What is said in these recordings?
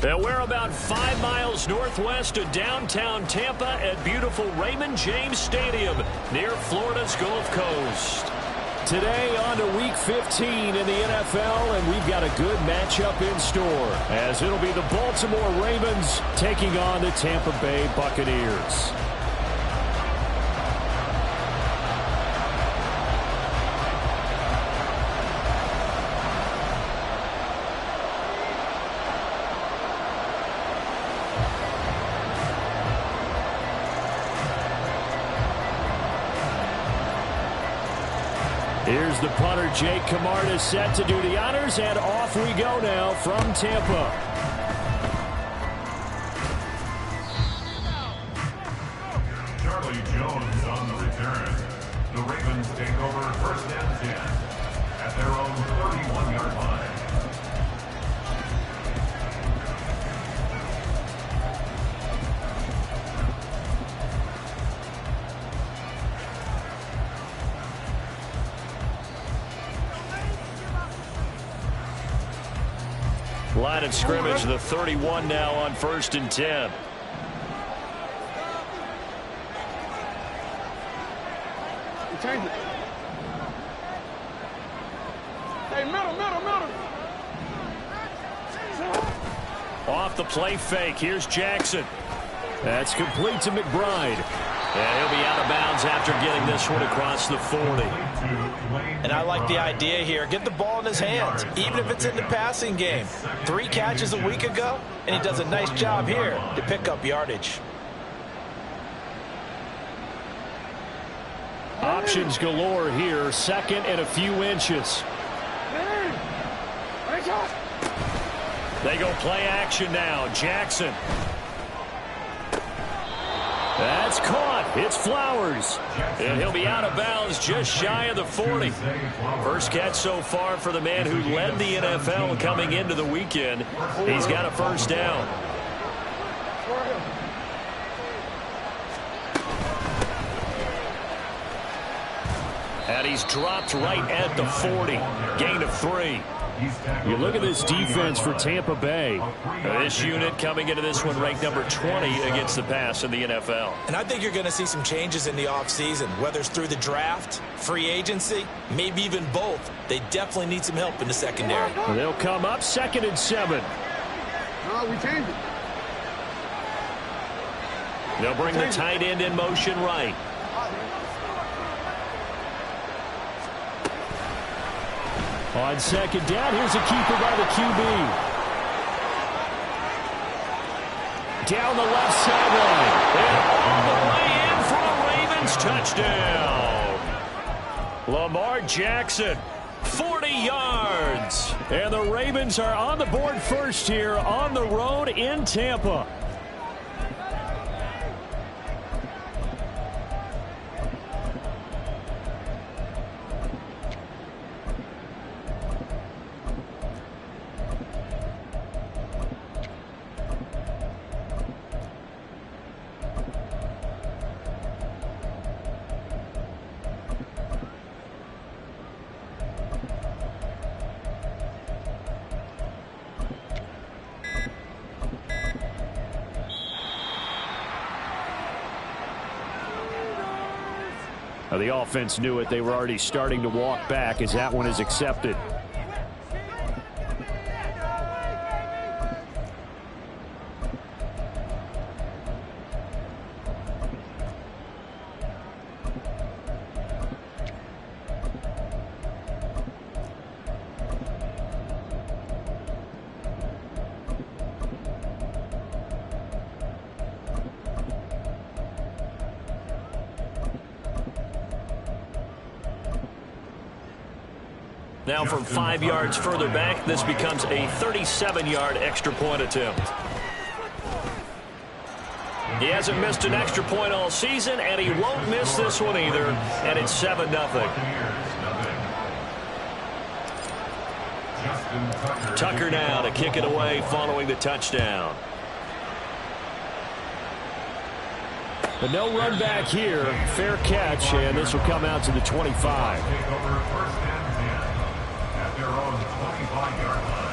And we're about 5 miles northwest of downtown Tampa at beautiful Raymond James Stadium near Florida's Gulf Coast. Today on to Week 15 in the NFL, and we've got a good matchup in store, as it'll be the Baltimore Ravens taking on the Tampa Bay Buccaneers. Here's the punter, Jake Camarda, set to do the honors, and off we go now from Tampa. Charlie Jones on the return. The Ravens take over first and 10 at their own 31-yard line. Line of scrimmage, the 31 now on first and 10. Change it. Hey, middle. Off the play fake. Here's Jackson. That's complete to McBride. And he'll be out of bounds after getting this one across the 40. And I like the idea here. Get the ball in his hands, even if it's in the passing game. 3 catches a week ago, and he does a nice job here to pick up yardage. Options galore here. Second and a few inches. They go play action now. Jackson. That's caught. It's Flowers. And he'll be out of bounds just shy of the 40. First catch so far for the man who led the NFL coming into the weekend. He's got a first down. And he's dropped right at the 40. Gain of 3. You look at this defense for Tampa Bay. This unit coming into this one ranked number 20 against the pass in the NFL. And I think you're going to see some changes in the offseason, whether it's through the draft, free agency, maybe even both. They definitely need some help in the secondary. They'll come up 2nd and 7. No, we changed it. They'll bring the tight end in motion right. On second down, here's a keeper by the QB. Down the left sideline. And all the way in for a Ravens touchdown. Lamar Jackson, 40 yards. And the Ravens are on the board first here on the road in Tampa. The offense knew it. They were already starting to walk back as that one is accepted. Now from 5 yards further back, this becomes a 37-yard extra point attempt. He hasn't missed an extra point all season, and he won't miss this one either, and it's 7-0. Tucker now to kick it away following the touchdown. But no run back here. Fair catch, and this will come out to the 25. Take over first and 10 at their own 25-yard line.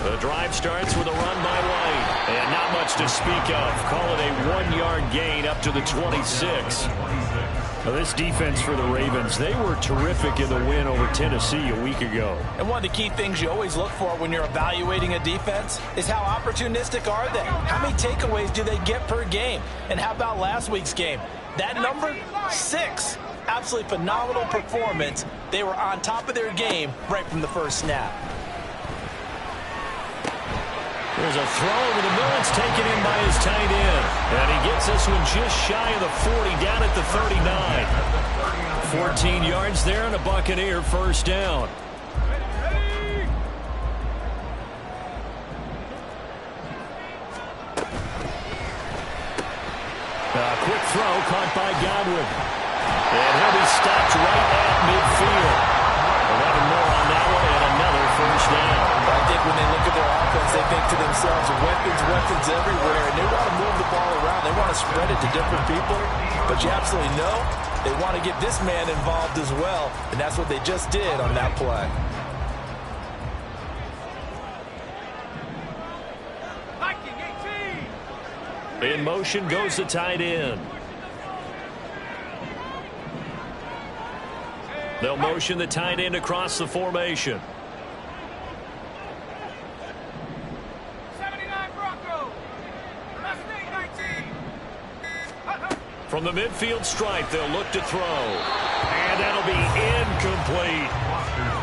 The drive starts with a run by White. And not much to speak of. Call it a 1-yard gain up to the 26. Now this defense for the Ravens, they were terrific in the win over Tennessee a week ago. And one of the key things you always look for when you're evaluating a defense is how opportunistic are they? How many takeaways do they get per game? And how about last week's game? That number, 6. Absolutely phenomenal performance. They were on top of their game right from the first snap. There's a throw over the middle. It's taken in by his tight end. And he gets this one just shy of the 40, down at the 39. 14 yards there and a Buccaneer first down. A quick throw caught by Godwin. And he'll be stopped right at midfield. 11 more on that one and another first down. I think when they look at their offense, they think to themselves, weapons everywhere, and they want to move the ball around. They want to spread it to different people, but you absolutely know they want to get this man involved as well, and that's what they just did on that play. In motion goes the tight end. They'll motion the tight end across the formation. From the midfield stripe, they'll look to throw. And that'll be incomplete.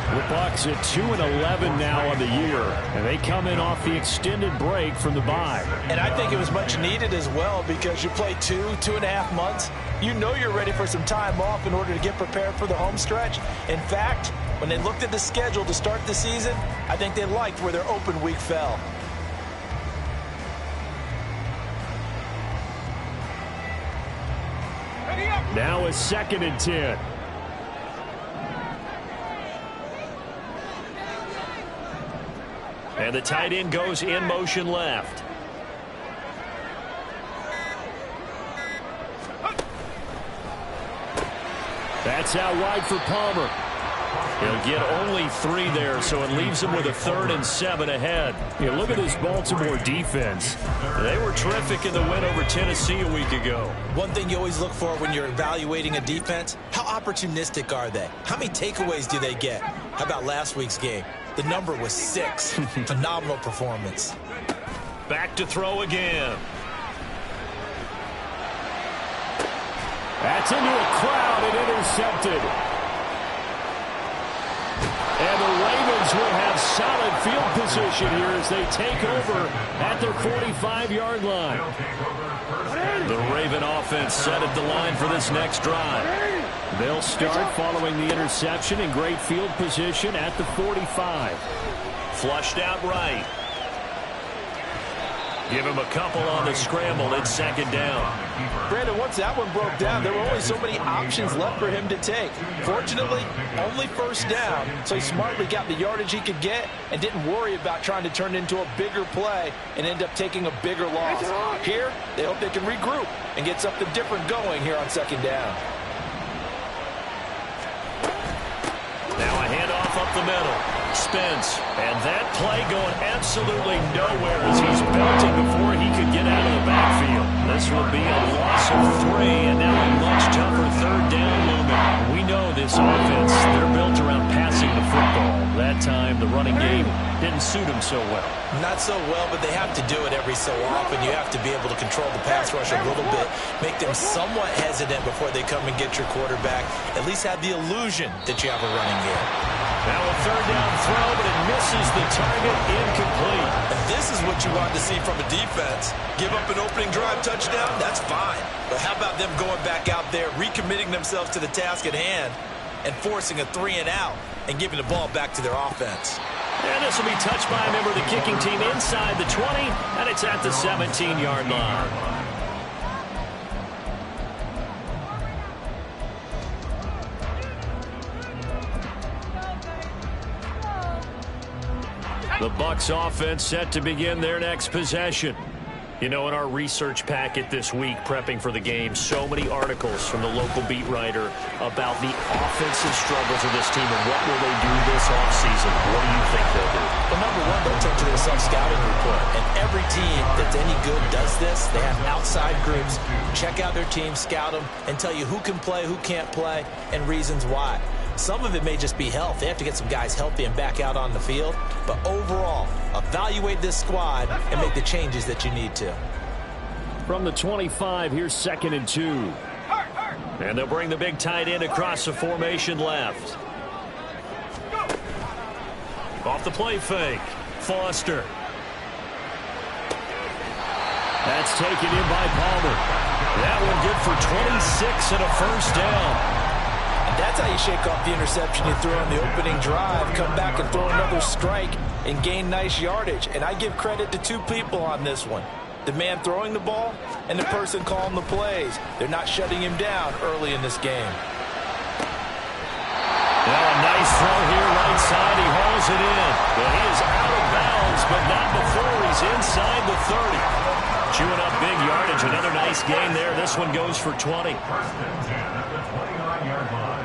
The Bucs at 2-11 now on the year, and they come in off the extended break from the bye. And I think it was much needed as well, because you play 2.5 months. You know you're ready for some time off in order to get prepared for the home stretch. In fact, when they looked at the schedule to start the season, I think they liked where their open week fell. Now a 2nd and 10. And the tight end goes in motion left. That's out wide for Palmer. He'll get only 3 there, so it leaves him with a 3rd and 7 ahead. Yeah, look at this Baltimore defense. They were terrific in the win over Tennessee a week ago. One thing you always look for when you're evaluating a defense, how opportunistic are they? How many takeaways do they get? How about last week's game? The number was 6. Phenomenal performance. Back to throw again. That's into a crowd and intercepted. And the Ravens will have solid field position here as they take over at their 45-yard line. The Raven offense set at the line for this next drive. They'll start following the interception in great field position at the 45. Flushed out right. Give him a couple on the scramble. It's 2nd down. Brandon, once that one broke down, there were only so many options left for him to take. Fortunately, only first down, so he smartly got the yardage he could get and didn't worry about trying to turn it into a bigger play and end up taking a bigger loss. Here, they hope they can regroup and get something different going here on 2nd down. Now a handoff up the middle. Spence, and that play going absolutely nowhere as he's belted before he could get out of the backfield. This will be a loss of 3, and now a much tougher 3rd down looming. We know this offense, they're built around passing the football. That time, the running game didn't suit him so well. Not so well, but they have to do it every so often. You have to be able to control the pass rush a little bit, make them somewhat hesitant before they come and get your quarterback. At least have the illusion that you have a running game. Now a third down throw, but it misses the target, incomplete. And this is what you want to see from a defense. Give up an opening drive touchdown, that's fine. But how about them going back out there, recommitting themselves to the task at hand, and forcing a 3-and-out and giving the ball back to their offense. And this will be touched by a member of the kicking team inside the 20, and it's at the 17-yard line. The Bucs offense set to begin their next possession. You know, in our research packet this week, prepping for the game, so many articles from the local beat writer about the offensive struggles of this team and what will they do this offseason. What do you think they'll do? Well, number one, they'll take to their self-scouting report. And every team that's any good does this. They have outside groups, check out their team, scout them, and tell you who can play, who can't play, and reasons why. Some of it may just be health. They have to get some guys healthy and back out on the field. But overall, evaluate this squad and make the changes that you need to. From the 25, here's 2nd and 2. And they'll bring the big tight end across the formation left. Off the play fake. Foster. That's taken in by Palmer. That one good for 26 and a first down. That's how you shake off the interception you threw on the opening drive, come back and throw another strike and gain nice yardage. And I give credit to two people on this one. The man throwing the ball and the person calling the plays. They're not shutting him down early in this game. Now a nice throw here right side. He hauls it in. But he is out of bounds, but not before he's inside the 30. Chewing up big yardage. Another nice gain there. This one goes for 20. First and 10 at the 29-yard line.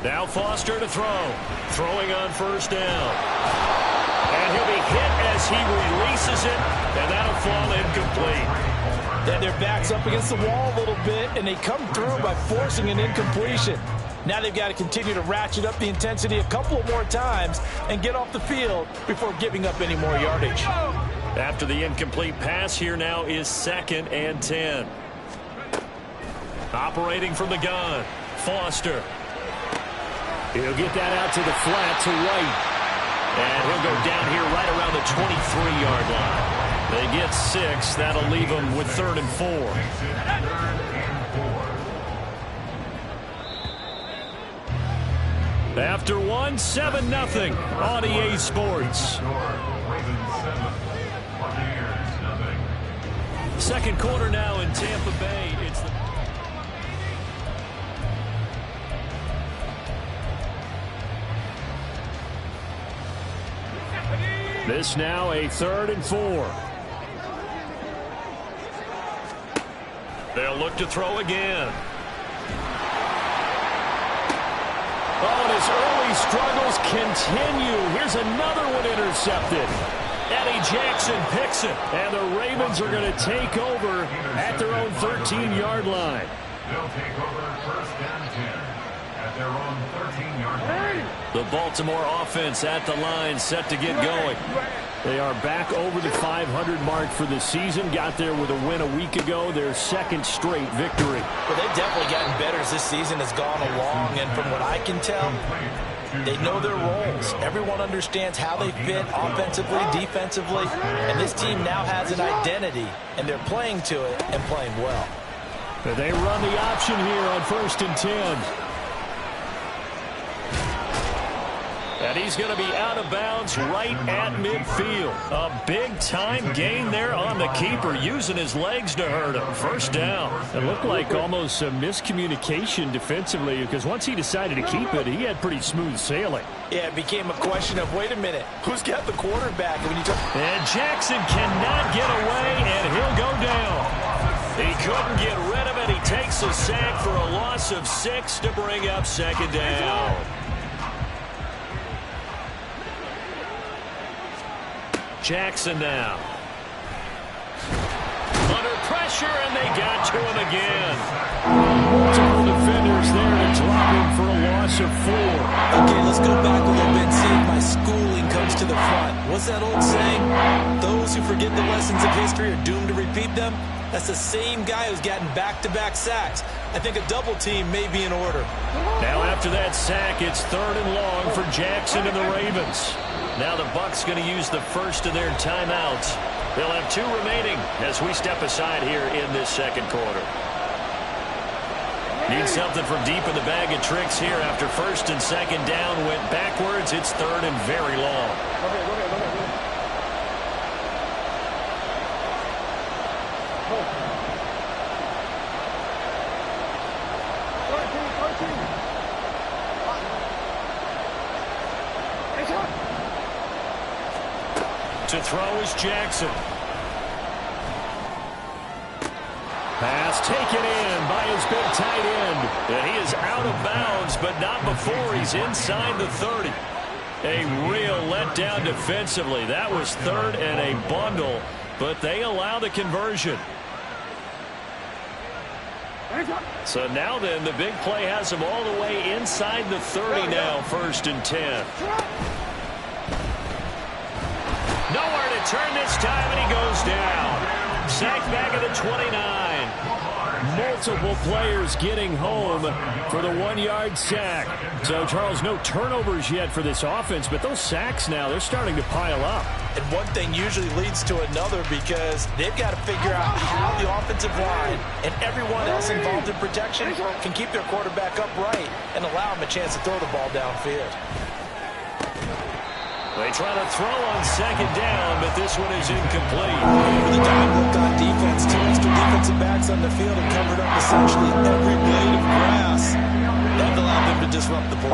Now Foster to throw. Throwing on first down. And he'll be hit as he releases it, and that'll fall incomplete. Then their back's up against the wall a little bit, and they come through by forcing an incompletion. Now they've got to continue to ratchet up the intensity a couple more times and get off the field before giving up any more yardage. After the incomplete pass, here now is 2nd and 10. Operating from the gun, Foster. He'll get that out to the flat to White. And he'll go down here right around the 23-yard line. They get 6. That'll leave them with 3rd and 4. After one, 7-0 on EA Sports. Second quarter now in Tampa Bay. It's the This now a 3rd and 4. They'll look to throw again. Oh, and his early struggles continue. Here's another one intercepted. Eddie Jackson picks it. And the Ravens are going to take over at their own 13-yard line. They'll take over first and 10 at their own 13-yard line. The Baltimore offense at the line, set to get going. They are back over the 500 mark for the season. Got there with a win a week ago, their 2nd straight victory. Well, they've definitely gotten better as this season has gone along, and from what I can tell, they know their roles. Everyone understands how they fit offensively, defensively, and this team now has an identity, and they're playing to it and playing well. They run the option here on 1st and 10. And he's going to be out of bounds right at midfield. A big-time gain there on the keeper, using his legs to hurt him. First down. It looked like almost some miscommunication defensively, because once he decided to keep it, he had pretty smooth sailing. Yeah, it became a question of, wait a minute, who's got the quarterback? And Jackson cannot get away, and he'll go down. He couldn't get rid of it. He takes a sack for a loss of 6 to bring up 2nd down. Jackson now. Under pressure, and they got to him again. Multiple defenders there to drop him for a loss loss of 4. Okay, let's go back a little bit and see if my schooling comes to the front. What's that old saying? Those who forget the lessons of history are doomed to repeat them. That's the same guy who's gotten back-to-back sacks. I think a double team may be in order. Now after that sack, it's 3rd and long for Jackson and the Ravens. Now the Bucs going to use the first of their timeouts. They'll have 2 remaining as we step aside here in this second quarter. Need something from deep in the bag of tricks here after 1st and 2nd down went backwards. It's 3rd and very long. Go ahead. To throw is Jackson. Pass taken in by his big tight end. And he is out of bounds, but not before he's inside the 30. A real letdown defensively. That was 3rd and a bundle, but they allow the conversion. So now then, the big play has him all the way inside the 30 now, 1st and 10. Nowhere to turn this time, and he goes down. Sacked back at the 29. Multiple players getting home for the 1-yard sack. So, Charles, no turnovers yet for this offense, but those sacks now, they're starting to pile up. And one thing usually leads to another because they've got to figure out how the offensive line and everyone else involved in protection can keep their quarterback upright and allow him a chance to throw the ball downfield. They try to throw on 2nd down, but this one is incomplete. With a dime look on defense, 2 extra defensive backs on the field and covered up essentially every blade of grass. That allowed them to disrupt the play.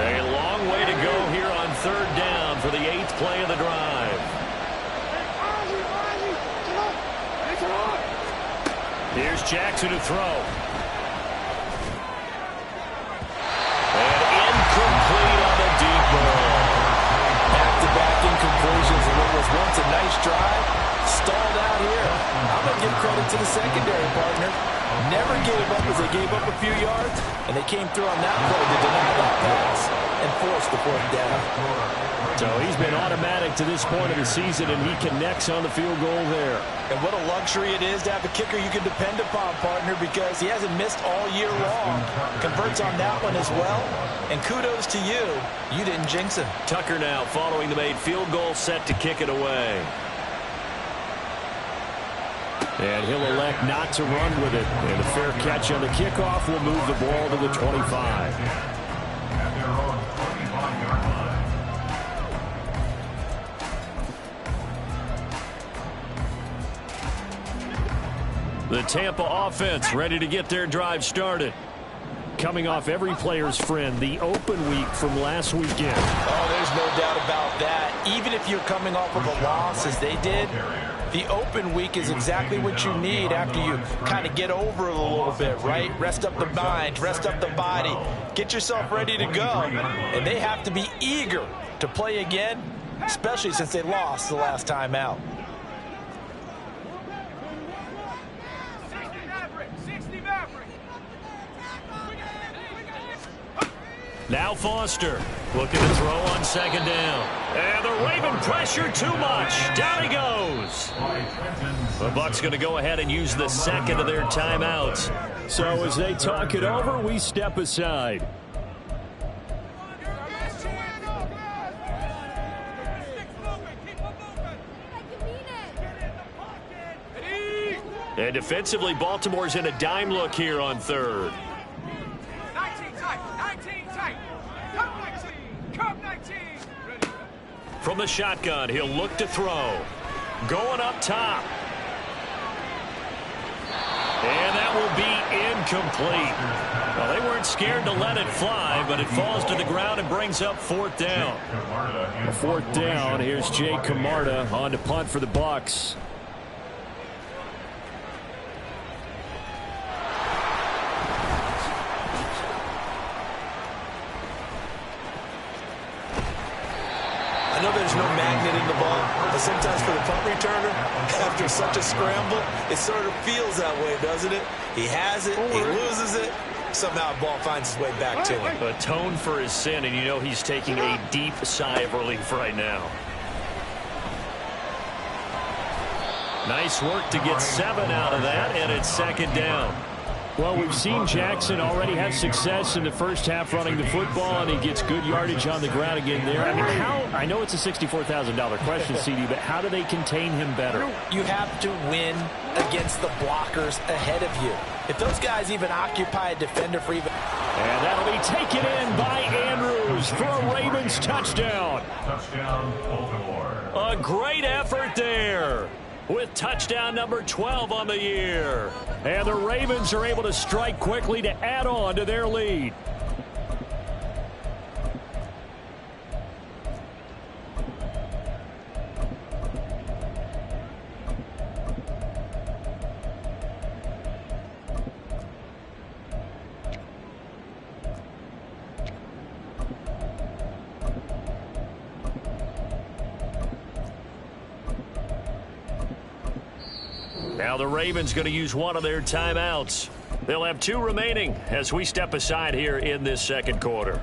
A long way to go here on 3rd down for the 8th play of the drive. Here's Jackson to throw. Complete on the deep ball. Back-to-back incompletions of what was once a nice drive. Stalled out here. I'm going to give credit to the secondary partner. Never gave up as they gave up a few yards, and they came through on that play to deny that pass and force the 4th down. So he's been automatic to this point of the season, and he connects on the field goal there. And what a luxury it is to have a kicker you can depend upon, partner, because he hasn't missed all year long. Converts on that one as well. And kudos to you. You didn't jinx him. Tucker now following the made field goal, set to kick it away. And he'll elect not to run with it. And a fair catch on the kickoff will move the ball to the 25. The Tampa offense ready to get their drive started. Coming off every player's friend, the open week from last weekend. Oh, there's no doubt about that. Even if you're coming off of a loss as they did, the open week is exactly what you need after you kind of get over it a little bit, right? Rest up the mind, rest up the body, get yourself ready to go. And they have to be eager to play again, especially since they lost the last time out. Now Foster looking to throw on 2nd down. And the Raven pressure too much. Down he goes. The Bucs going to go ahead and use the 2nd of their timeouts. So as they talk it over, we step aside. And defensively, Baltimore's in a dime look here on 3rd. From the shotgun, he'll look to throw. Going up top. And that will be incomplete. Well, they weren't scared to let it fly, but it falls to the ground and brings up 4th down. A 4th down. Here's Jay Camarda on to punt for the Bucs. I know there's no magnet in the ball, But sometimes for the punt returner, after such a scramble, it sort of feels that way, doesn't it? He has it, he loses it. Somehow the ball finds its way back to him. Atone for his sin, and you know he's taking a deep sigh of relief right now. Nice work to get 7 out of that, and it's second down. Well, we've seen Jackson already have success in the first half running the football, and he gets good yardage on the ground again there. I mean, I know it's a $64,000 question, CD, but how do they contain him better? You have to win against the blockers ahead of you. If those guys even occupy a defender for even... And that'll be taken in by Andrews for a Ravens touchdown. Touchdown, Baltimore. A great effort there, with touchdown number 12 on the year. And the Ravens are able to strike quickly to add on to their lead. Now the Ravens going to use one of their timeouts. They'll have 2 remaining as we step aside here in this second quarter.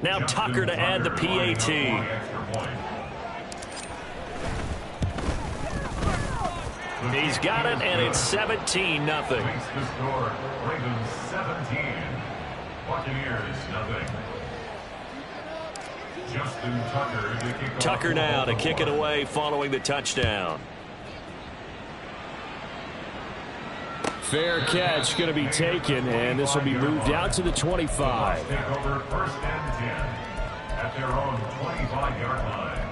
Now Tucker to add the PAT. He's got it, and it's 17-0. Makes the score. Ravens 17. Buccaneers nothing. Justin Tucker to kick off. Tucker now to kick it away following the touchdown. Fair catch going to be taken, and this will be moved out to the 25. Take over first and 10 at their own 25-yard line.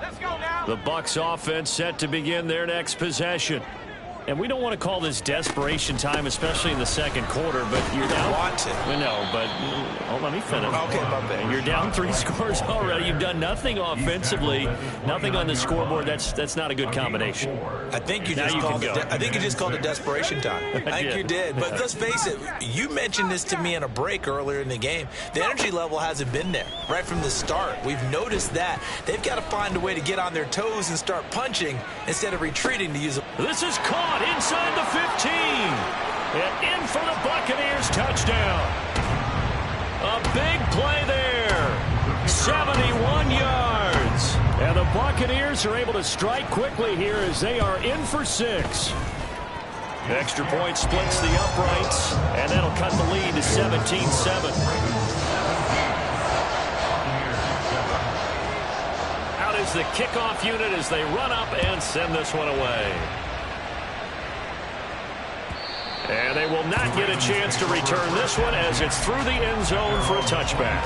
Let's go now. The Bucs offense set to begin their next possession. And we don't want to call this desperation time, especially in the second quarter, but you're down. Want to. No, but let me finish. Okay, my bad. You're down 3 scores already. You've done nothing offensively, nothing on the scoreboard. That's not a good combination. I think you Now just you called can it. go. I think you just called it desperation time. I think did. you did. But let's face it. You mentioned this to me in a break earlier in the game. The energy level hasn't been there right from the start. We've noticed that they've got to find a way to get on their toes and start punching instead of retreating to use. This is caught inside the 15. And in for the Buccaneers touchdown. A big play there. 71 yards. And the Buccaneers are able to strike quickly here as they are in for 6. Extra point splits the uprights, and that'll cut the lead to 17-7. Out is the kickoff unit as they run up and send this one away. And they will not get a chance to return this one as it's through the end zone for a touchback.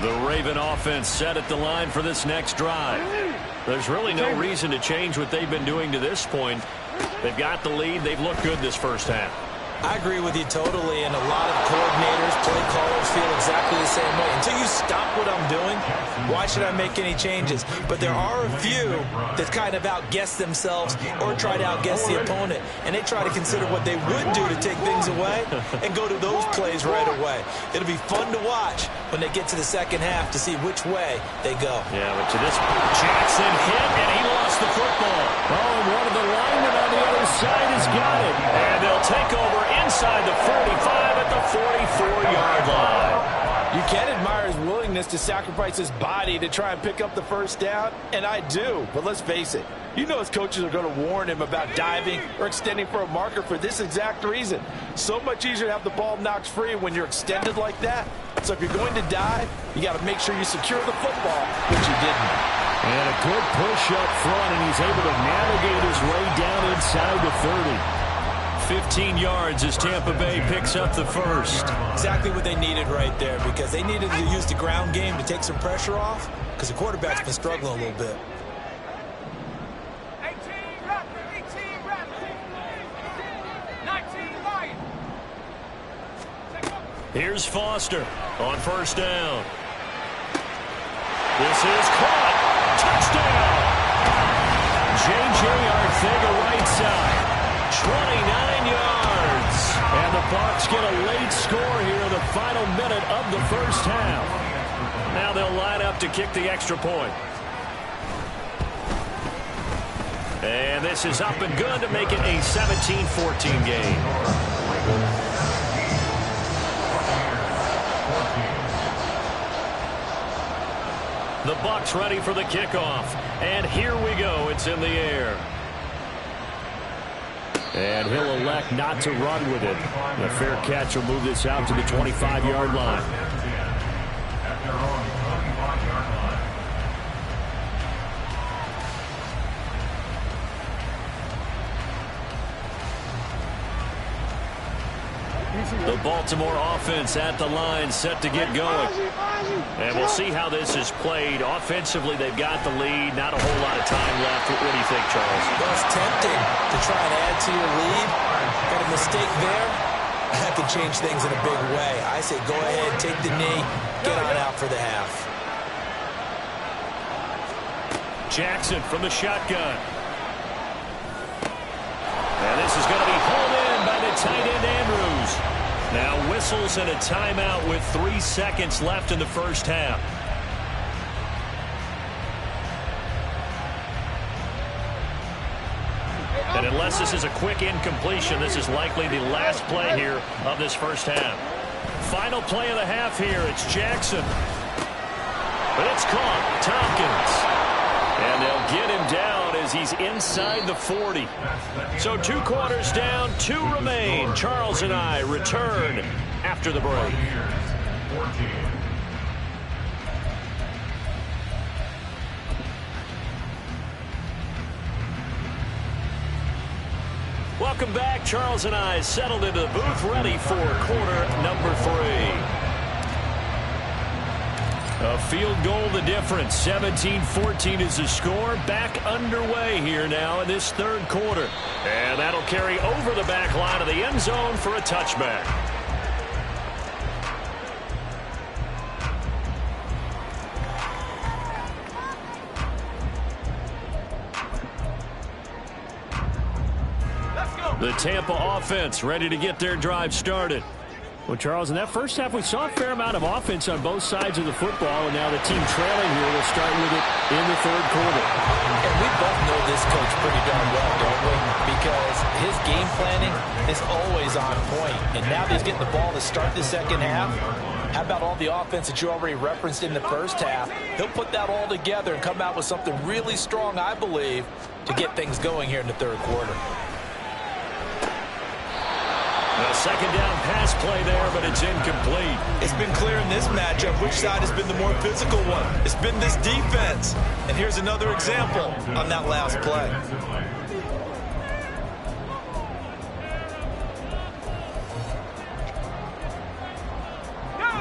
The Raven offense set at the line for this next drive. There's really no reason to change what they've been doing to this point. They've got the lead. They've looked good this first half. I agree with you totally, and a lot of coordinators, play callers feel exactly the same way. Until you stop what I'm doing, why should I make any changes? But there are a few that kind of outguess themselves or try to outguess the opponent, and they try to consider what they would do to take things away and go to those plays right away. It'll be fun to watch when they get to the second half to see which way they go. Yeah, but to this, Jackson hit, and he lost the football. Oh, and one of the linemen on the other side has got it. And they'll take over inside the 45 at the 44-yard line. You can admire his willingness to sacrifice his body to try and pick up the first down, and I do. But let's face it, you know his coaches are going to warn him about diving or extending for a marker for this exact reason. So much easier to have the ball knocked free when you're extended like that. So if you're going to dive, you got to make sure you secure the football, which you didn't. And a good push up front, and he's able to navigate his way down inside the 30. 15 yards as Tampa Bay picks up the first. Exactly what they needed right there, because they needed to use the ground game to take some pressure off, because the quarterback's been struggling a little bit. 18 Raptors, 19 Lions. Here's Foster on first down. This is caught. Touchdown. J.J. Arthega right side. 29 yards. And the Bucs get a late score here in the final minute of the first half. Now they'll line up to kick the extra point. And this is up and good to make it a 17-14 game. The Bucs ready for the kickoff. And here we go. It's in the air. And he'll elect not to run with it. A fair catch will move this out to the 25-yard line. At their own 25-yard line. The Baltimore offense at the line, set to get going. And we'll see how this is played. Offensively, they've got the lead. Not a whole lot of time left. What do you think, Charles? Well, it's tempting to try and add to your lead. Got a mistake there. That could change things in a big way. I say go ahead, take the knee, get on out for the half. Jackson from the shotgun. And this is going to be pulled in by the tight end, Andrews. Now whistles and a timeout with 3 seconds left in the first half. And unless this is a quick incompletion, this is likely the last play here of this first half. Final play of the half here. It's Jackson. But it's caught. Tompkins. And they'll get him down as he's inside the 40. So 2 quarters down, 2 remain. Charles and I return after the break. Welcome back. Charles and I settled into the booth, ready for quarter number 3. A field goal the difference. 17-14 is the score. Back underway here now in this third quarter. And that'll carry over the back line of the end zone for a touchback. The Tampa offense ready to get their drive started. Well, Charles, in that first half, we saw a fair amount of offense on both sides of the football, and now the team trailing here will start with it in the third quarter. And we both know this coach pretty darn well, don't we? Because his game planning is always on point. And now that he's getting the ball to start the second half, how about all the offense that you already referenced in the first half? He'll put that all together and come out with something really strong, I believe, to get things going here in the third quarter. A second down pass play there, but it's incomplete. It's been clear in this matchup which side has been the more physical one. It's been this defense. And here's another example on that last play.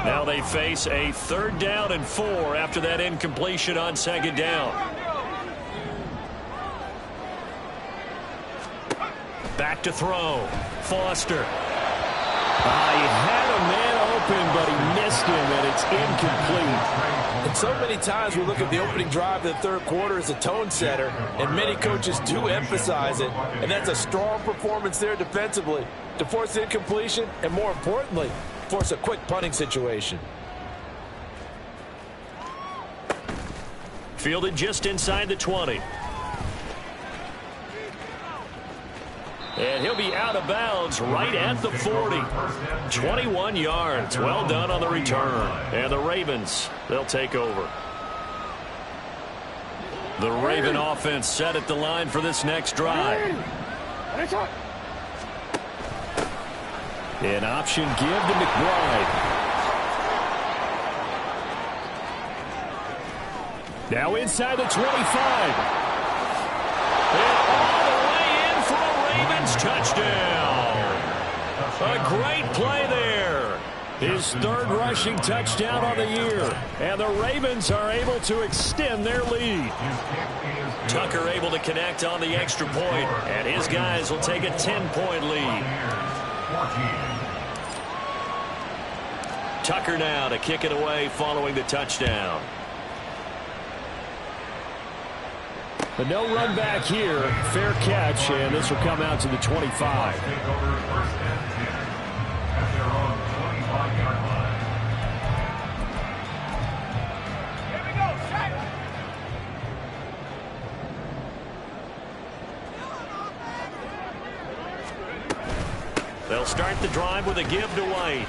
Now they face a 3rd down and 4 after that incompletion on second down. Back to throw. Foster. He had a man open, but he missed him, and it's incomplete. And so many times we look at the opening drive of the third quarter as a tone setter, and many coaches do emphasize it, and that's a strong performance there defensively to force incompletion and, more importantly, force a quick punting situation. Fielded just inside the 20. And he'll be out of bounds right at the 40. 21 yards. Well done on the return. And the Ravens, they'll take over. The Raven offense set at the line for this next drive. An option give to McBride. Now inside the 25. And all the way in for a Ravens touchdown. A great play there. His third rushing touchdown on the year. And the Ravens are able to extend their lead. Tucker able to connect on the extra point, and his guys will take a 10-point lead. Tucker now to kick it away following the touchdown. But no run back here. Fair catch, and this will come out to the 25. They'll start the drive with a give to White.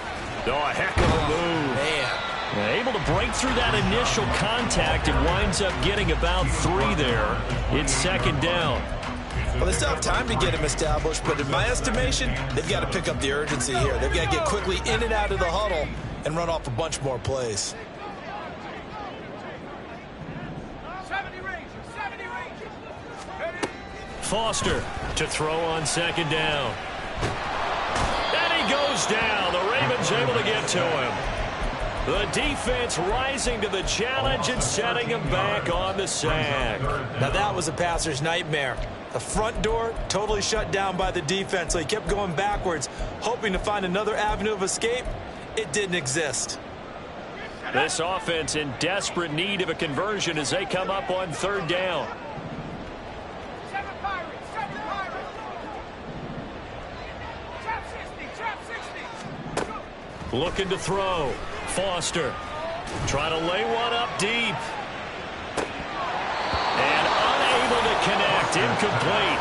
Oh, a heck of a move. Man. Able to break through that initial contact and winds up getting about 3 there. It's second down. Well, they still have time to get him established, but in my estimation, they've got to pick up the urgency here. They've got to get quickly in and out of the huddle and run off a bunch more plays. 70 range. Foster to throw on second down. And he goes down. The Ravens able to get to him. The defense rising to the challenge and setting him back on the sack. Now that was a passer's nightmare. The front door totally shut down by the defense, so he kept going backwards, hoping to find another avenue of escape. It didn't exist. This offense in desperate need of a conversion as they come up on third down. 7 Pirates. Trap 60. Looking to throw. Foster trying to lay one up deep. And unable to connect. Incomplete.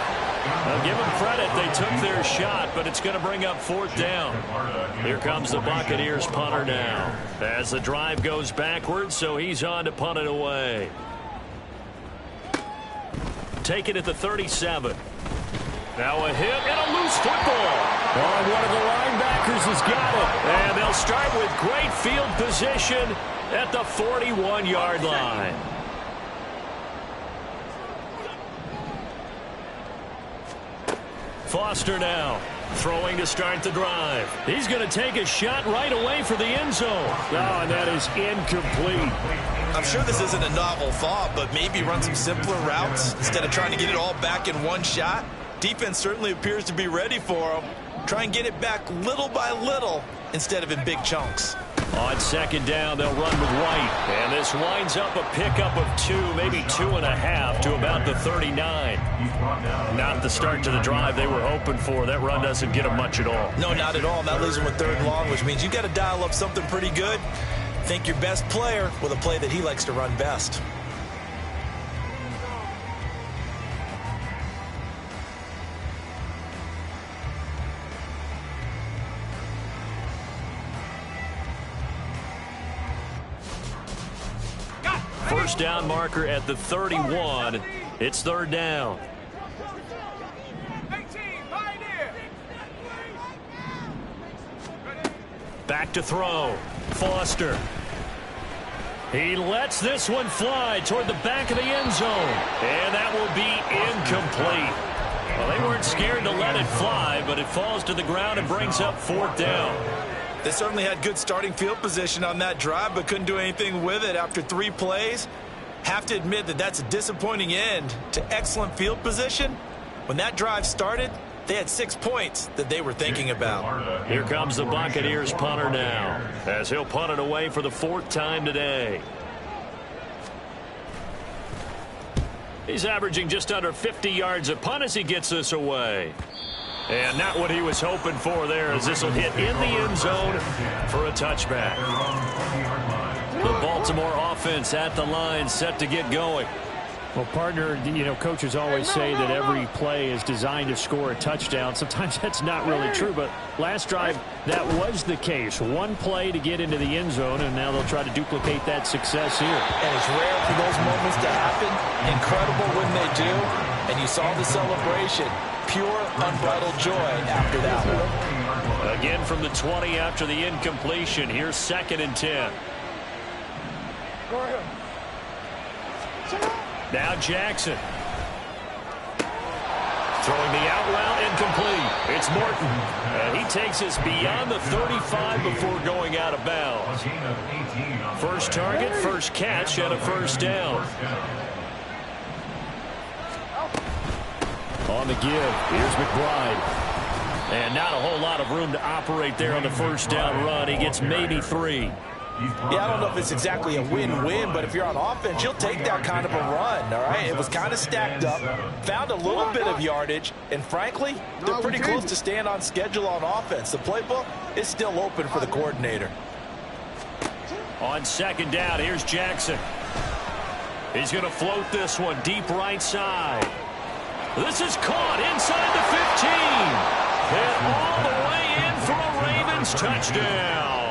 I'll give them credit. They took their shot, but it's going to bring up fourth down. Here comes the Buccaneers punter now. As the drive goes backwards, so he's on to punt it away. Take it at the 37. Now a hit and a loose football. Oh, one of the linebackers has got it. And they'll start with great field position at the 41-yard line. Foster now throwing to start the drive. He's going to take a shot right away for the end zone. Oh, and that is incomplete. I'm sure this isn't a novel thought, but maybe run some simpler routes instead of trying to get it all back in one shot. Defense certainly appears to be ready for him. Try and get it back little by little instead of in big chunks. On second down, they'll run with White. And this winds up a pickup of 2, maybe 2.5 to about the 39. Not the start to the drive they were hoping for. That run doesn't get them much at all. No, not at all. And that leaves them with third and long, which means you've got to dial up something pretty good. Think your best player with a play that he likes to run best. First down marker at the 31. It's third down. 18, Pioneer. Back to throw. Foster. He lets this one fly toward the back of the end zone. And that will be incomplete. Well, they weren't scared to let it fly, but it falls to the ground and brings up fourth down. They certainly had good starting field position on that drive, but couldn't do anything with it after 3 plays. Have to admit that that's a disappointing end to excellent field position. When that drive started, they had 6 points that they were thinking about. Here comes the Buccaneers punter now, as he'll punt it away for the 4th time today. He's averaging just under 50 yards a punt as he gets this away. And not what he was hoping for there, as this will hit in the end zone for a touchback. The Baltimore offense at the line, set to get going. Well, partner, you know, coaches always say that every play is designed to score a touchdown. Sometimes that's not really true, but last drive, that was the case. One play to get into the end zone, and now they'll try to duplicate that success here. And it's rare for those moments to happen. Incredible when they do. And you saw the celebration. Pure, unbridled joy after that one. Again from the 20 after the incompletion. Here's 2nd and 10. Now Jackson. Throwing the out route incomplete. It's Morton. He takes us beyond the 35 before going out of bounds. First target, first catch, and a first down. On the give, here's McBride. And not a whole lot of room to operate there on the first down run. He gets maybe 3. Yeah, I don't know if it's exactly a win-win, but if you're on offense, you'll take that kind of a run, all right? It was kind of stacked up, found a little bit of yardage, and frankly, they're pretty close to staying on schedule on offense. The playbook is still open for the coordinator. On second down, here's Jackson. He's going to float this one deep right side. This is caught inside the 15. And all the way in for a Ravens touchdown.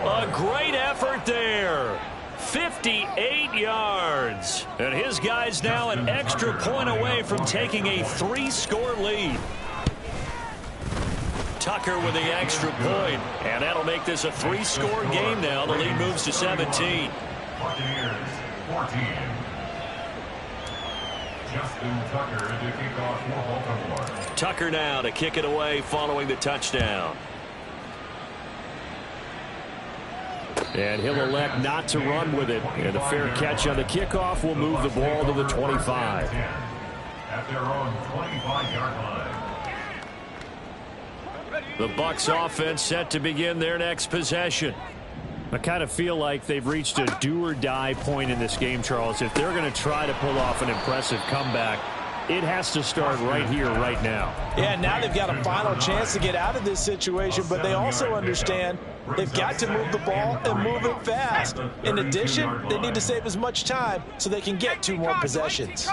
A great effort there. 58 yards. And his guy's now an extra point away from taking a 3-score lead. Tucker with the extra point. And that'll make this a 3-score game now. The lead moves to 17. Buccaneers 14. Justin Tucker to kick off for Baltimore. Tucker now to kick it away following the touchdown. And he'll elect not to run with it. And a fair catch on the kickoff will move the ball to the 25. At their own 25-yard line. The Bucs offense set to begin their next possession. I kind of feel like they've reached a do-or-die point in this game, Charles. If they're going to try to pull off an impressive comeback, it has to start right here, right now. Yeah, now they've got a final chance to get out of this situation, but they also understand they've got to move the ball and move it fast. In addition, they need to save as much time so they can get 2 more possessions.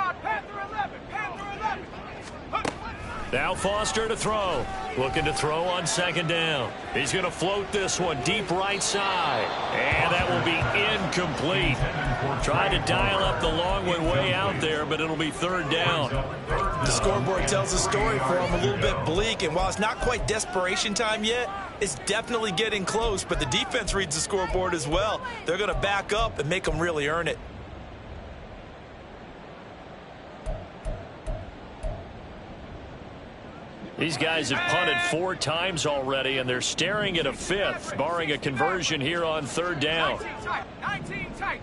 Now Foster to throw. Looking to throw on second down. He's going to float this one deep right side. And that will be incomplete. Trying to dial up the long one way out there, but it'll be third down. The scoreboard tells a story for him, a little bit bleak. And while it's not quite desperation time yet, it's definitely getting close. But the defense reads the scoreboard as well. They're going to back up and make them really earn it. These guys have punted 4 times already, and they're staring at a 5th, barring a conversion here on third down. 19 tight.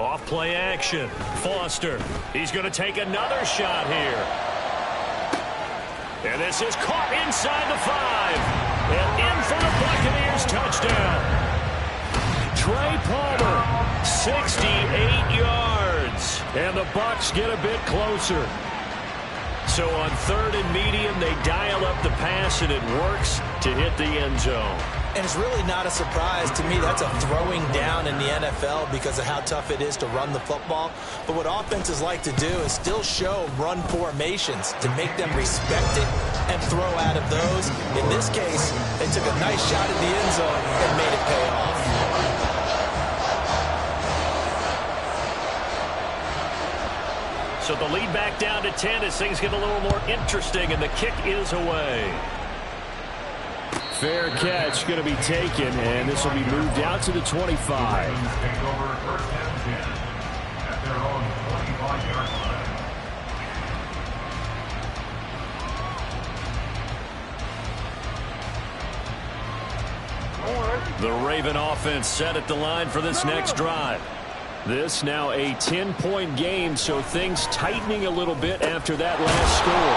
Off play action. Foster. He's going to take another shot here. And this is caught inside the 5. And in for the Buccaneers touchdown. Trey Palmer, 68 yards. And the Bucs get a bit closer. So on third and medium, they dial up the pass, and it works to hit the end zone. And it's really not a surprise to me. That's a throwing down in the NFL because of how tough it is to run the football. But what offenses like to do is still show run formations to make them respect it and throw out of those. In this case, they took a nice shot at the end zone and made it pay off. So the lead back down to 10 as things get a little more interesting, and the kick is away. Fair catch going to be taken, and this will be moved out to the 25. Take over first and 10 at their own 25-yard line. The Raven offense set at the line for this next drive. This now a 10-point game, so things tightening a little bit after that last score.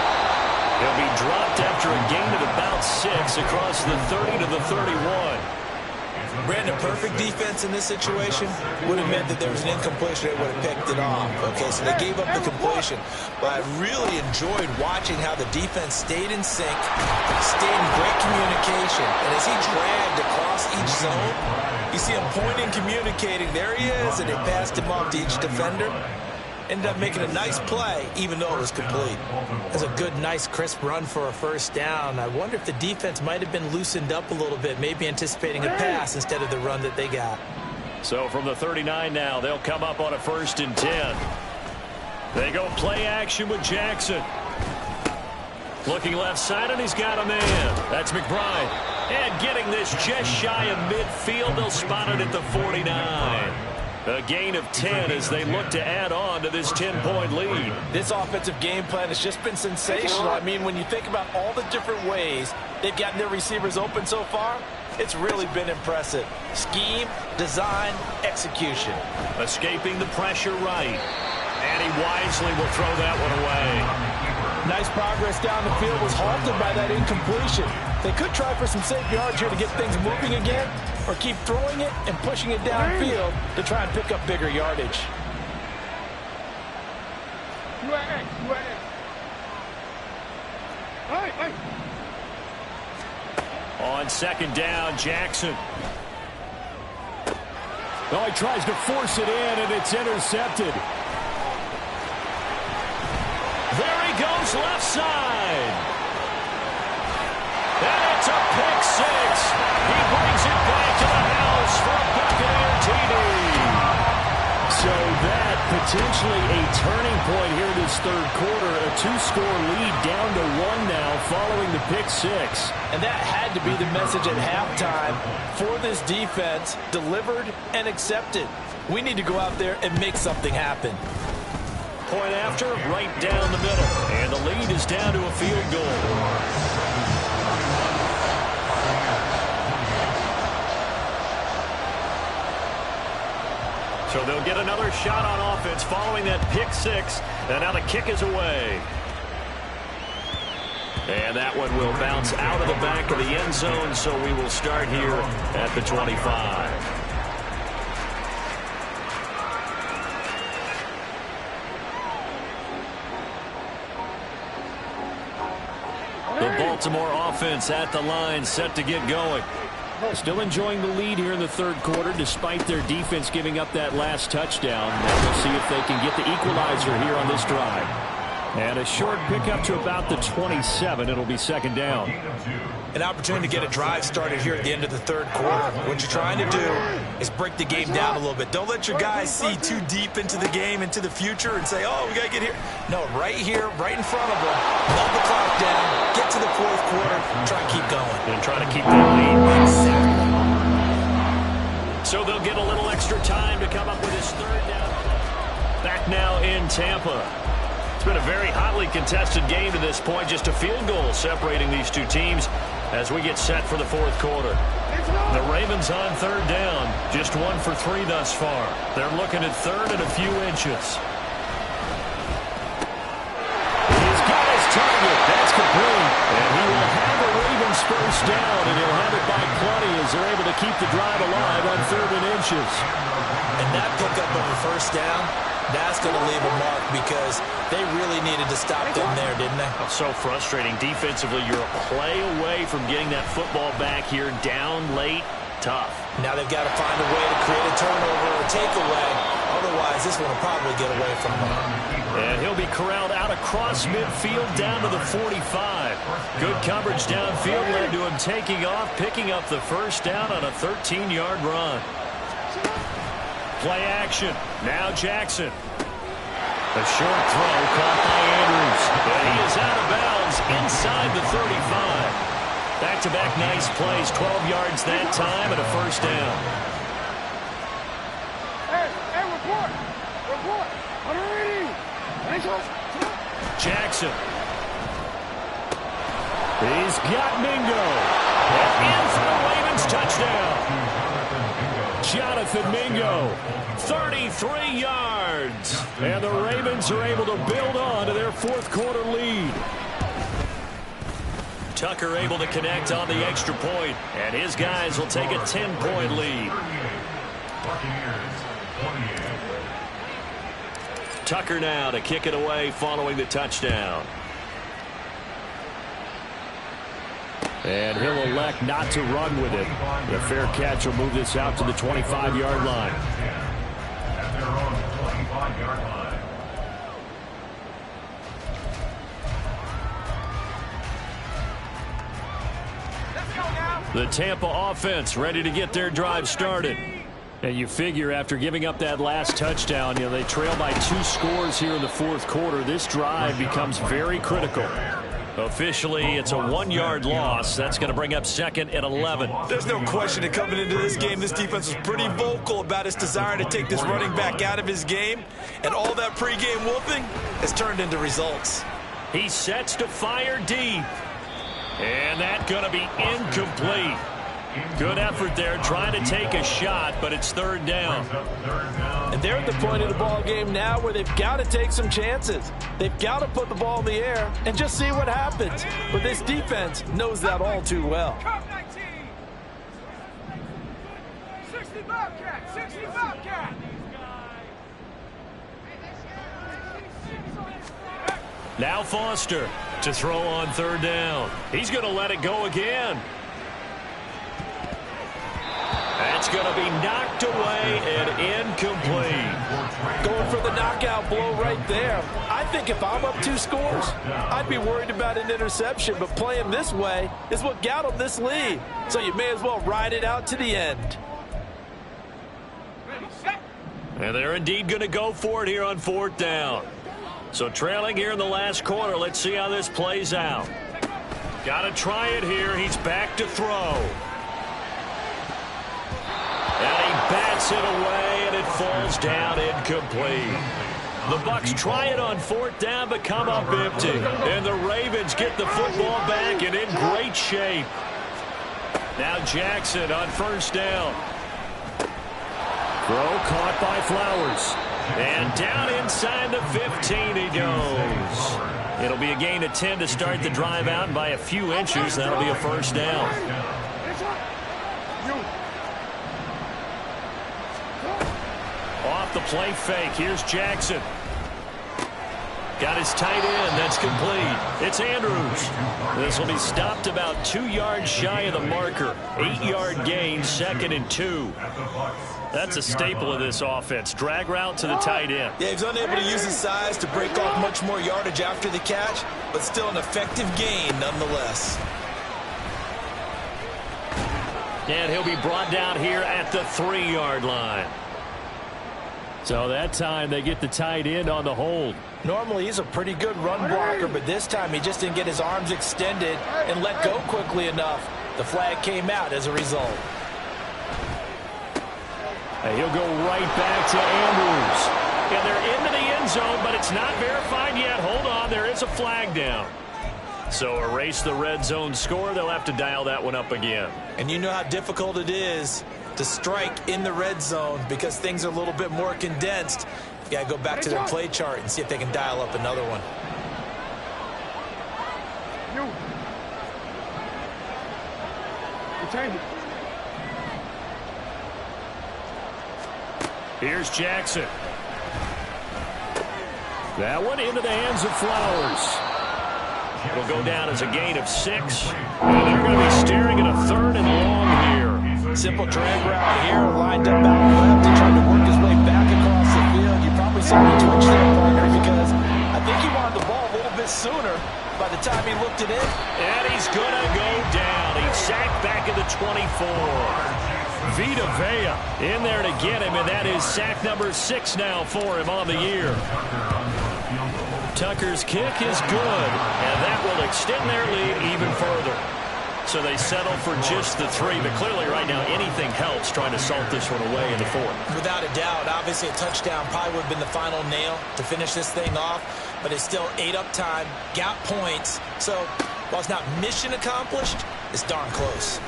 He'll be dropped after a gain of about 6 across the 30 to the 31. Brandon, perfect defense in this situation would have meant that there was an incompletion. They would have picked it off. Okay, so they gave up the completion. But I really enjoyed watching how the defense stayed in sync, stayed in great communication. And as he dragged across each zone, you see him pointing, communicating. There he is, and they passed him off to each defender. Ended up making a nice play, even though it was complete. It was a good, nice, crisp run for a first down. I wonder if the defense might have been loosened up a little bit, maybe anticipating a pass instead of the run that they got. So from the 39 now, they'll come up on a 1st and 10. They go play action with Jackson. Looking left side, and he's got a man. That's McBride. And getting this just shy of midfield, they'll spot it at the 49. A gain of 10 as they look to add on to this 10-point lead. This offensive game plan has just been sensational. I mean, when you think about all the different ways they've gotten their receivers open so far, it's really been impressive. Scheme, design, execution. Escaping the pressure right. And he wisely will throw that one away. Nice progress down the field was halted by that incompletion. They could try for some safe yards here to get things moving again, or keep throwing it and pushing it downfield to try and pick up bigger yardage. On second down, Jackson. Oh, he tries to force it in, and it's intercepted. There he goes, left side. And it's a pick six. He brings it back to the house for a Buccaneer TD. So that potentially a turning point here in this third quarter. A 2-score lead down to 1 now following the pick six. And that had to be the message at halftime for this defense, delivered and accepted. We need to go out there and make something happen. Point after, right down the middle. And the lead is down to a field goal. So they'll get another shot on offense following that pick six. And now the kick is away. And that one will bounce out of the back of the end zone, so we will start here at the 25. The Baltimore offense at the line, set to get going. Still enjoying the lead here in the third quarter despite their defense giving up that last touchdown. Now we'll see if they can get the equalizer here on this drive. And a short pickup to about the 27. It'll be second down. An opportunity to get a drive started here at the end of the third quarter. What you're trying to do is break the game down a little bit. Don't let your guys see too deep into the game, into the future, and say, oh, we got to get here. No, right here, right in front of them. Love the clock down, get to the fourth quarter, try and keep going. And try to keep that lead. Exactly. So they'll get a little extra time to come up with his third down. Back now in Tampa. It's been a very hotly contested game to this point. Just a field goal separating these two teams as we get set for the fourth quarter. The Ravens on third down. Just 1 for 3 thus far. They're looking at third and a few inches. He's got his target. That's complete. And he will have the Ravens first down, and he'll have it by plenty as they're able to keep the drive alive on third and inches. And that pickup of a first down, that's going to leave a mark because they really needed to stop them there, didn't they? So frustrating. Defensively, you're a play away from getting that football back here, down late. Tough. Now they've got to find a way to create a turnover or a takeaway. Otherwise, this one will probably get away from them. And he'll be corralled out across midfield down to the 45. Good coverage downfield led to him taking off, picking up the first down on a 13-yard run. Play action. Now Jackson. A short throw caught by Andrews. And he is out of bounds inside the 35. Back-to-back nice plays. 12 yards that time and a first down. Hey, report. Jackson. He's got Mingo. And in for the Ravens touchdown. Jonathan Mingo, 33 yards. And the Ravens are able to build on to their fourth quarter lead. Tucker able to connect on the extra point, and his guys will take a 10-point lead. Tucker now to kick it away following the touchdown. And he'll elect not to run with it. The fair catch will move this out to the 25-yard line. At their own 25-yard line. The Tampa offense ready to get their drive started. And you figure after giving up that last touchdown, they trail by 2 scores here in the fourth quarter. This drive becomes very critical. Officially, it's a 1-yard loss. That's going to bring up second and 11. There's no question that coming into this game, this defense was pretty vocal about its desire to take this running back out of his game. And all that pregame wolfing has turned into results. He sets to fire deep. And that's going to be incomplete. Good effort there trying to take a shot, but it's third down. And they're at the point of the ball game now where they've got to take some chances. They've got to put the ball in the air and just see what happens. But this defense knows that all too well. 60 Bobcat, 60 Bobcat. Now Foster to throw on third down. He's going to let it go again. That's going to be knocked away and incomplete. Going for the knockout blow right there. I think if I'm up 2 scores, I'd be worried about an interception, but playing this way is what got them this lead. So you may as well ride it out to the end. And they're indeed going to go for it here on fourth down. So trailing here in the last quarter. Let's see how this plays out. Got to try it here. He's back to throw. And he bats it away, and it falls down incomplete. The Bucs try it on fourth down, but come up empty. And the Ravens get the football back and in great shape. Now Jackson on first down. Throw caught by Flowers. And down inside the 15 he goes. It'll be a gain of 10 to start the drive out, and by a few inches, that'll be a first down. Off the play fake. Here's Jackson. Got his tight end. That's complete. It's Andrews. This will be stopped about 2 yards shy of the marker. 8-yard gain, second and 2. That's a staple of this offense. Drag route to the tight end. Yeah, he's unable to use his size to break off much more yardage after the catch, but still an effective gain nonetheless. And he'll be brought down here at the 3-yard line. So that time they get the tight end on the hold. Normally he's a pretty good run blocker, but this time he just didn't get his arms extended and let go quickly enough. The flag came out as a result. And he'll go right back to Andrews. And they're into the end zone, but it's not verified yet. Hold on, there is a flag down. So erase the red zone score. They'll have to dial that one up again. And you know how difficult it is to strike in the red zone because things are a little bit more condensed. You got to go back to their play chart and see if they can dial up another one. Here's Jackson. That one into the hands of Flowers. It'll go down as a gain of 6. And they're going to be staring at a third and long here. Simple drag route here, lined up out left and trying to work his way back across the field. You probably saw me twitch there, partner, because I think he wanted the ball a little bit sooner by the time he looked it in. And he's going to go down. He's sacked back at the 24. Vita Vea in there to get him, and that is sack number 6 now for him on the year. Tucker's kick is good, and that will extend their lead even further. So they settle for just the 3, but clearly right now anything helps trying to salt this one away in the 4th. Without a doubt, obviously a touchdown probably would have been the final nail to finish this thing off, but it's still 8 up time, got points, so while it's not mission accomplished, it's darn close.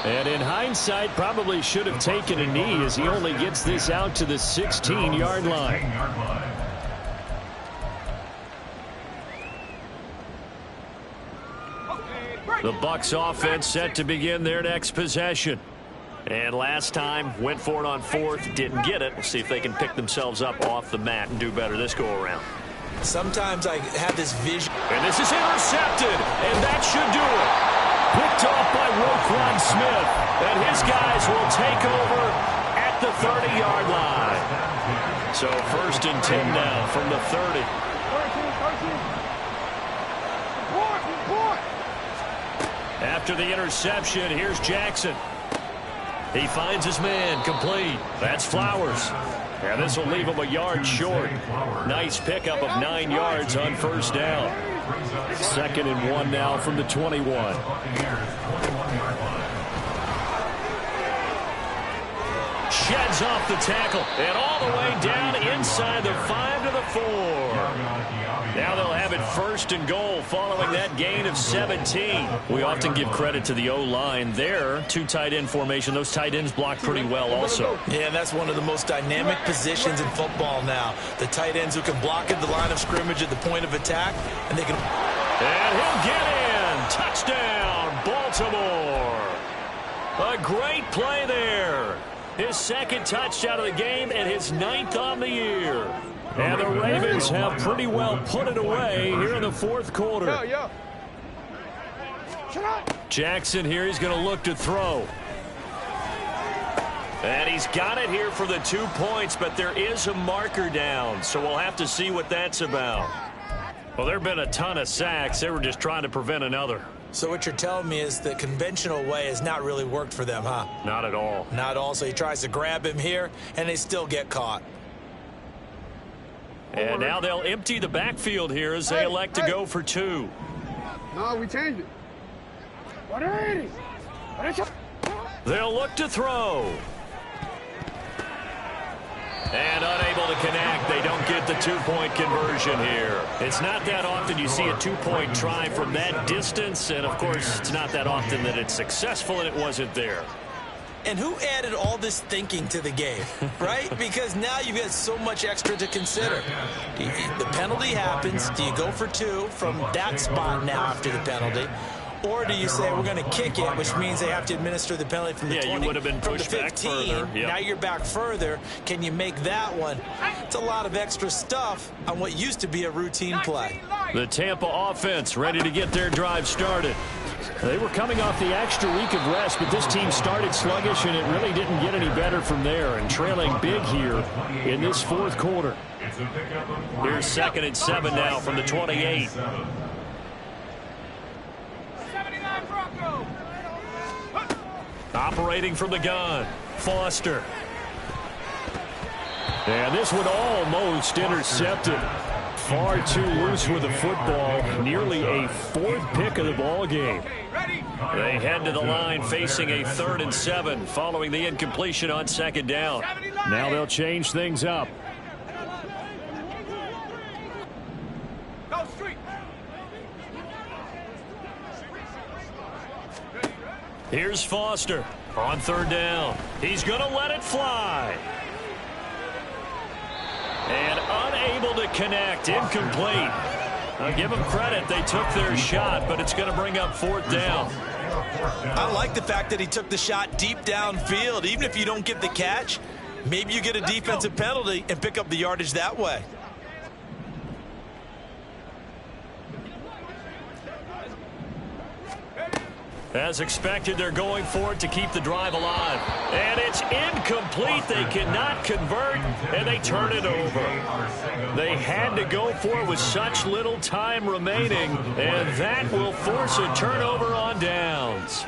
And in hindsight, probably should have taken a knee as he only gets this out to the 16-yard line. The Bucs offense set to begin their next possession. And last time, went for it on 4th, didn't get it. We'll see if they can pick themselves up off the mat and do better this go-around. Sometimes I have this vision. And this is intercepted, and that should do it. Picked off by Roquan Smith, and his guys will take over at the 30-yard line. So 1st and 10 now from the 30. After the interception, here's Jackson. He finds his man complete. That's Flowers. And this will leave him a yard short. Nice pickup of 9 yards on first down. 2nd and 1 now from the 21. Sheds off the tackle and all the way down inside the 5 to the 4. Now they'll have it 1st and goal following that gain of 17. We often give credit to the O-line there. 2 tight end formation. Those tight ends block pretty well also. Yeah, and that's one of the most dynamic positions in football now. The tight ends who can block at the line of scrimmage at the point of attack, and they can... And he'll get in. Touchdown, Baltimore. A great play there. His 2nd touchdown of the game and his 9th on the year. And the Ravens have pretty well put it away here in the 4th quarter. Jackson here, he's going to look to throw. And he's got it here for the 2 points, but there is a marker down, so we'll have to see what that's about. Well, there have been a ton of sacks. They were just trying to prevent another. So what you're telling me is the conventional way has not really worked for them, huh? Not at all. Not at all. So he tries to grab him here, and they still get caught. And now they'll empty the backfield here as they elect to go for 2. No, we changed it. 180. They'll look to throw. And unable to connect. They don't get the 2-point conversion here. It's not that often you see a 2-point try from that distance. And, of course, it's not that often that it's successful, and it wasn't there. And who added all this thinking to the game, right? Because now you've got so much extra to consider. The penalty happens. Do you go for 2 from that spot now after the penalty? Or do you say we're going to kick it, which means they have to administer the penalty from the 20, you would have been pushed from the 15. Back further. Yep. Now you're back further. Can you make that one? It's a lot of extra stuff on what used to be a routine play. The Tampa offense ready to get their drive started. They were coming off the extra week of rest, but this team started sluggish, and it really didn't get any better from there, and trailing big here in this 4th quarter. Here's 2nd and 7 now from the 28. Operating from the gun, Foster. And this one almost intercepted. Far too loose with the football. Nearly a 4th pick of the ball game. They head to the line facing a 3rd and 7 following the incompletion on 2nd down. Now they'll change things up. Here's Foster on 3rd down. He's going to let it fly. And unable to connect. Incomplete. I'll give them credit. They took their shot, but it's going to bring up 4th down. I like the fact that he took the shot deep downfield. Even if you don't get the catch, maybe you get a defensive penalty and pick up the yardage that way. As expected, they're going for it to keep the drive alive. And it's incomplete. They cannot convert, and they turn it over. They had to go for it with such little time remaining, and that will force a turnover on downs.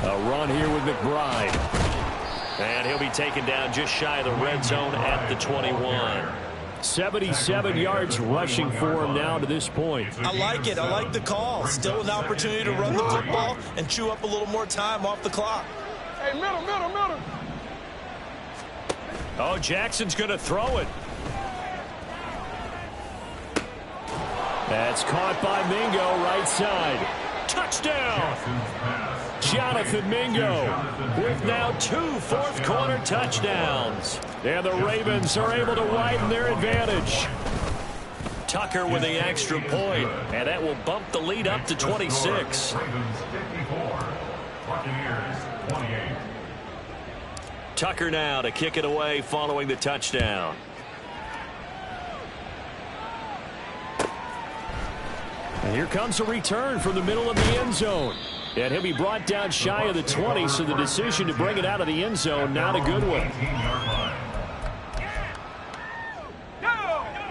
A run here with McBride. And he'll be taken down just shy of the red zone at the 21. 77 yards rushing for him now to this point. I like it. I like the call. Still an opportunity to run the football and chew up a little more time off the clock. Hey, middle. Oh, Jackson's going to throw it. That's caught by Mingo, right side. Touchdown! Jonathan Mingo with now 2 fourth-quarter touchdowns. And the Ravens are able to widen their advantage. Tucker with the extra point, and that will bump the lead up to 26. Tucker now to kick it away following the touchdown. And here comes a return from the middle of the end zone. And he'll be brought down shy of the 20, so the decision to bring it out of the end zone, not a good one.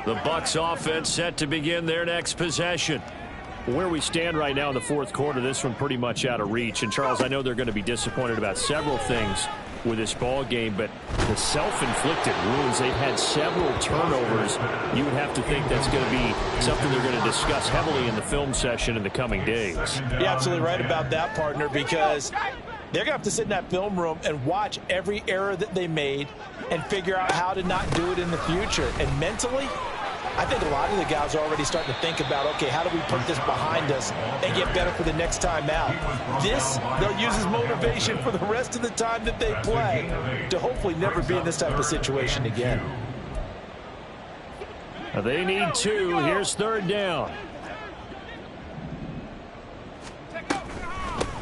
The Bucs offense set to begin their next possession. Where we stand right now in the fourth quarter, this one pretty much out of reach. And, Charles, I know they're going to be disappointed about several things with this ball game, but the self-inflicted wounds, they've had several turnovers. You would have to think that's going to be something they're going to discuss heavily in the film session in the coming days. You're absolutely right about that, partner, because they're going to have to sit in that film room and watch every error that they made and figure out how to not do it in the future. And mentally, I think a lot of the guys are already starting to think about, okay, how do we put this behind us and get better for the next time out? This, they'll use as motivation for the rest of the time that they play to hopefully never be in this type of situation again. They need two. Here's third down.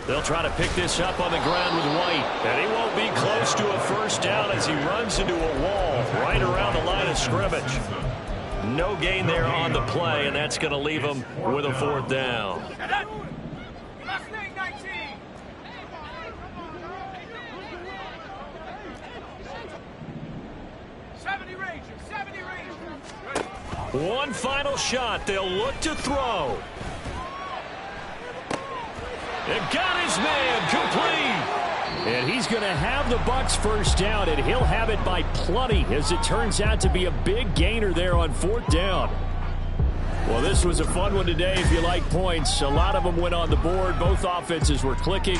They'll try to pick this up on the ground with White. And he won't be close to a first down as he runs into a wall right around the line of scrimmage. No gain there on the play, and that's going to leave him with a fourth down. One final shot. They'll look to throw. And got his man complete. And he's going to have the Bucs first down, and he'll have it by plenty, as it turns out to be a big gainer there on fourth down. Well, this was a fun one today if you like points. A lot of them went on the board. Both offenses were clicking.